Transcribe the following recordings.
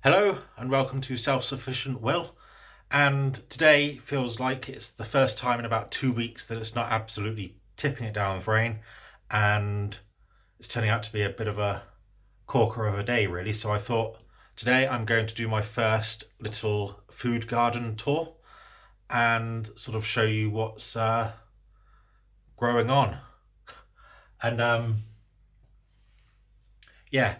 Hello and welcome to Self-Sufficient Will. And today feels like it's the first time in about 2 weeks that it's not absolutely tipping it down with rain, and it's turning out to be a bit of a corker of a day, really. So I thought today I'm going to do my first little food garden tour and sort of show you what's growing on. And yeah,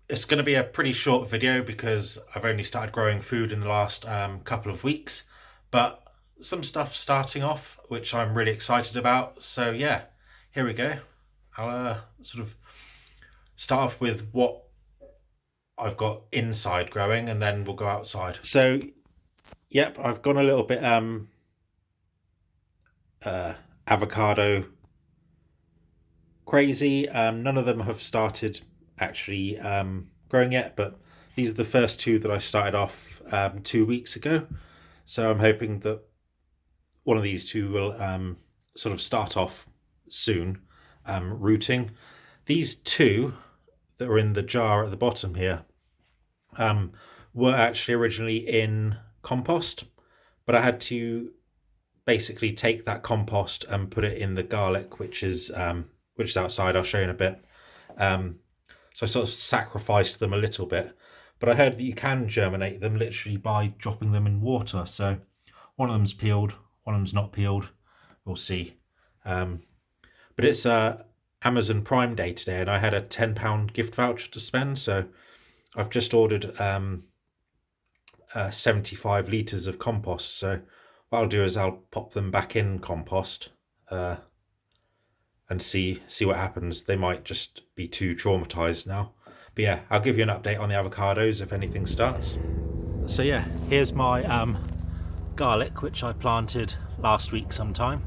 it's going to be a pretty short video because I've only started growing food in the last couple of weeks, but some stuff starting off which I'm really excited about. So yeah, here we go. I'll sort of start off with what I've got inside growing, and then we'll go outside. So yep, I've gone a little bit avocado crazy. None of them have started actually growing yet, but these are the first two that I started off 2 weeks ago. So I'm hoping that one of these two will sort of start off soon rooting. These two that are in the jar at the bottom here were actually originally in compost, but I had to basically take that compost and put it in the garlic, which is outside. I'll show you in a bit. So I sort of sacrificed them a little bit, but I heard that you can germinate them literally by dropping them in water. So one of them's peeled, one of them's not peeled. We'll see. But it's Amazon Prime Day today, and I had a £10 gift voucher to spend. So I've just ordered 75 litres of compost. So what I'll do is I'll pop them back in compost and see what happens. They might just be too traumatized now. But yeah, I'll give you an update on the avocados if anything starts. So yeah, here's my garlic, which I planted last week sometime,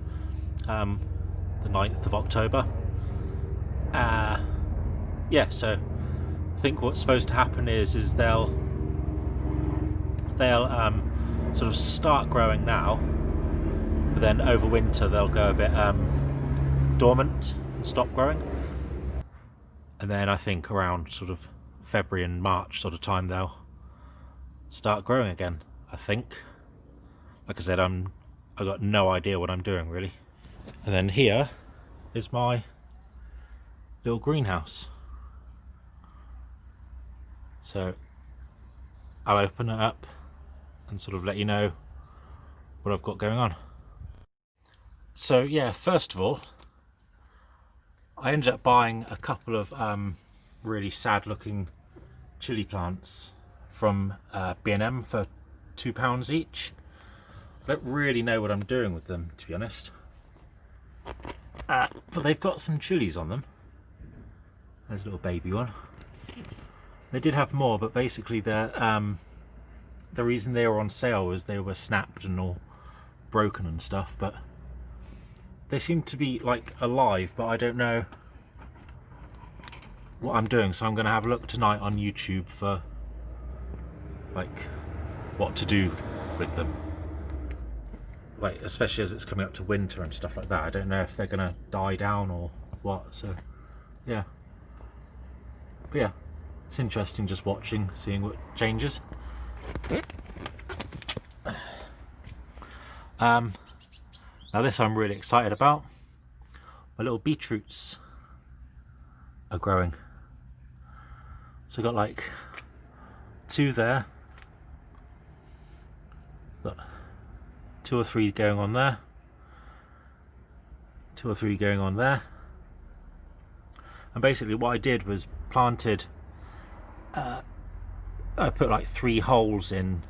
the 9th of October. Yeah, so I think what's supposed to happen is they'll sort of start growing now, but then over winter they'll go a bit dormant and stop growing, and then I think around sort of February and March sort of time they'll start growing again. I think, like I said, I got no idea what I'm doing really. And then here is my little greenhouse. So I'll open it up and sort of let you know what I've got going on. So yeah, first of all, I ended up buying a couple of really sad looking chili plants from B&M for £2 each. I don't really know what I'm doing with them, to be honest. But they've got some chilies on them. There's a little baby one. They did have more, but basically the reason they were on sale was they were snapped and all broken and stuff, but they seem to be like alive, but I don't know what I'm doing. So I'm going to have a look tonight on YouTube for like what to do with them, like especially as it's coming up to winter and stuff like that. I don't know if they're going to die down or what. So yeah, but yeah, it's interesting just watching, seeing what changes. Now this I'm really excited about. My little beetroots are growing. So I got like two there. Got 2 or 3 going on there. 2 or 3 going on there. And basically what I did was planted, I put like 3 holes in and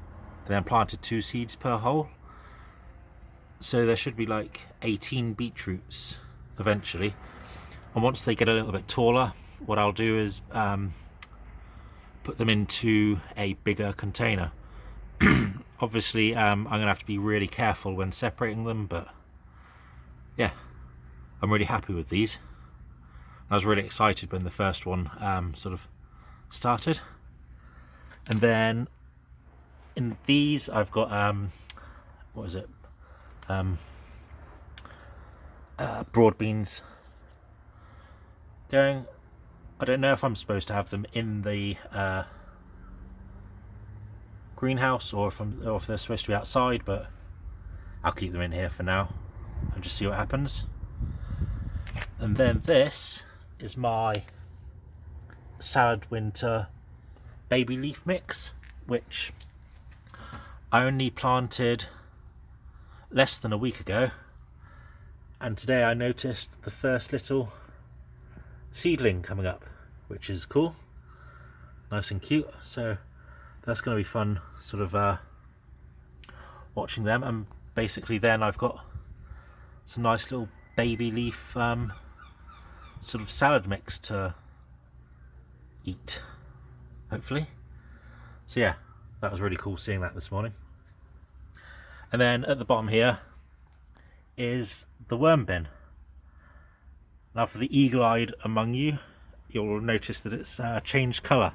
then planted 2 seeds per hole. So there should be like 18 beetroots eventually. And once they get a little bit taller, what I'll do is put them into a bigger container. Obviously, I'm going to have to be really careful when separating them, but yeah, I'm really happy with these. I was really excited when the first one sort of started. And then in these I've got, what is it? Broad beans going. I don't know if I'm supposed to have them in the greenhouse, or if they're supposed to be outside, but I'll keep them in here for now and just see what happens. And then this is my salad winter baby leaf mix, which I only planted less than a week ago, and today I noticed the first little seedling coming up, which is cool, nice and cute. So that's going to be fun, sort of watching them. And basically then I've got some nice little baby leaf sort of salad mix to eat, hopefully. So yeah, that was really cool seeing that this morning. And then at the bottom here is the worm bin. Now for the eagle-eyed among you, you'll notice that it's changed colour.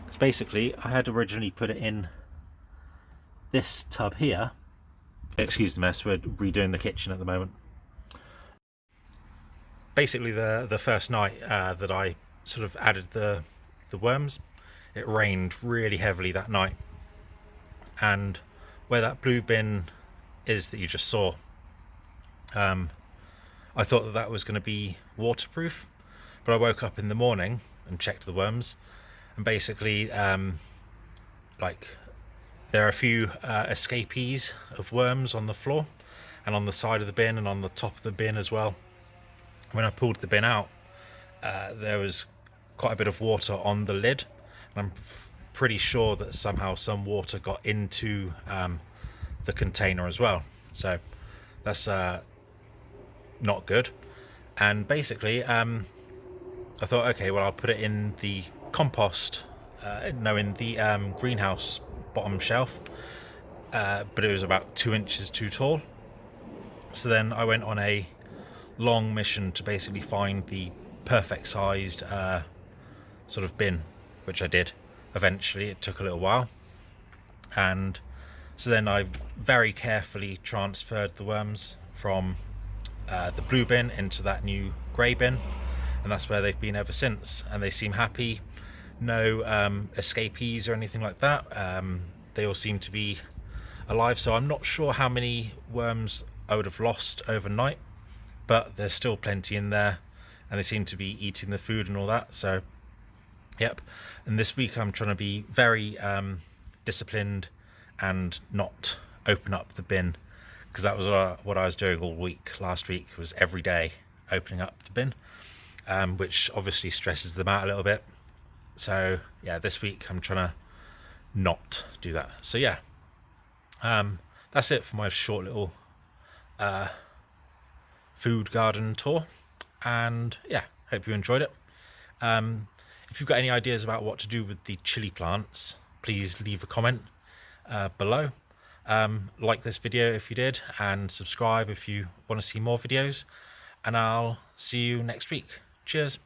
Because basically I had originally put it in this tub here. Excuse the mess, we're redoing the kitchen at the moment. Basically the first night that I sort of added the worms, it rained really heavily that night, and where that blue bin is that you just saw, I thought that was going to be waterproof, but I woke up in the morning and checked the worms, and basically like there are a few escapees of worms on the floor and on the side of the bin and on the top of the bin as well. When I pulled the bin out, there was quite a bit of water on the lid, and I'm pretty sure that somehow some water got into the container as well. So that's not good. And basically I thought, okay, well, I'll put it in the compost, in the greenhouse bottom shelf, but it was about 2 inches too tall. So then I went on a long mission to basically find the perfect sized sort of bin, which I did eventually. It took a little while, and so then I very carefully transferred the worms from the blue bin into that new grey bin, and that's where they've been ever since, and they seem happy. No escapees or anything like that. They all seem to be alive, so I'm not sure how many worms I would have lost overnight, but there's still plenty in there, and they seem to be eating the food and all that. So yep. And this week I'm trying to be very disciplined and not open up the bin, because that was what I was doing all week. Last week was every day opening up the bin, which obviously stresses them out a little bit. So yeah, this week I'm trying to not do that. So yeah, that's it for my short little food garden tour, and yeah, hope you enjoyed it. If you've got any ideas about what to do with the chili plants, please leave a comment below. Like this video if you did, and subscribe if you want to see more videos, and I'll see you next week. Cheers.